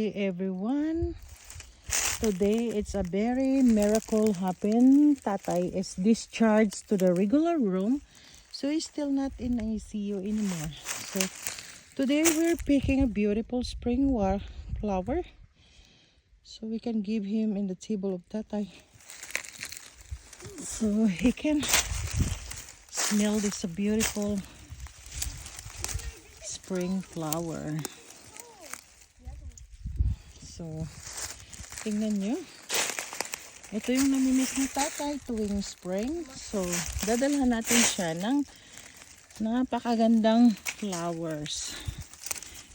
Hey everyone, today it's a very miracle happen. Tatay is discharged to the regular room, so he's still not in ICU anymore. So today we're picking a beautiful spring flower so we can give him in the table of Tatay, so he can smell this beautiful spring flower. So, tingnan nyo. Ito yung namimiss ni Tatay tuwing spring. So, dadalhan natin siya ng napakagandang flowers.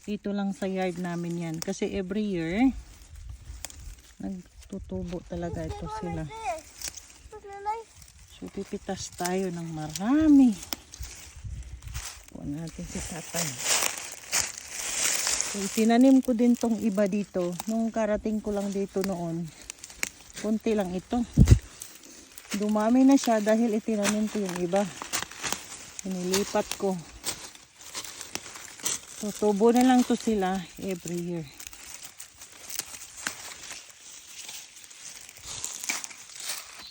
Dito lang sa yard namin yan. Kasi every year, nagtutubo talaga ito sila. So, pipitas tayo ng marami. Kuha natin si Tatay. So, tinanim ko din tong iba dito. Nung karating ko lang dito noon, kunti lang ito. Dumami na siya dahil itinanim ko yung iba. Inilipat ko. So, tubo na lang to sila every year.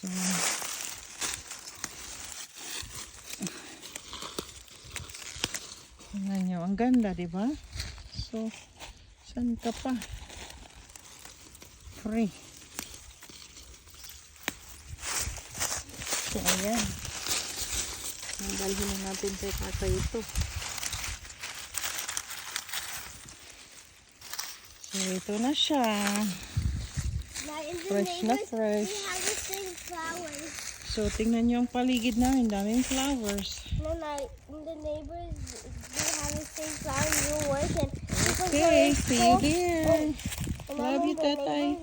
So, tingnan nyo. Ang ganda, diba? So, saan ka pa? Free. So, ayan. Dalhin na natin sa Tatay ito. So, ito na siya. Fresh na fresh. So, tingnan nyo ang paligid namin. Daming flowers. The neighbors do have the same flower you work in. Okay, see you here. Love you, Tatay.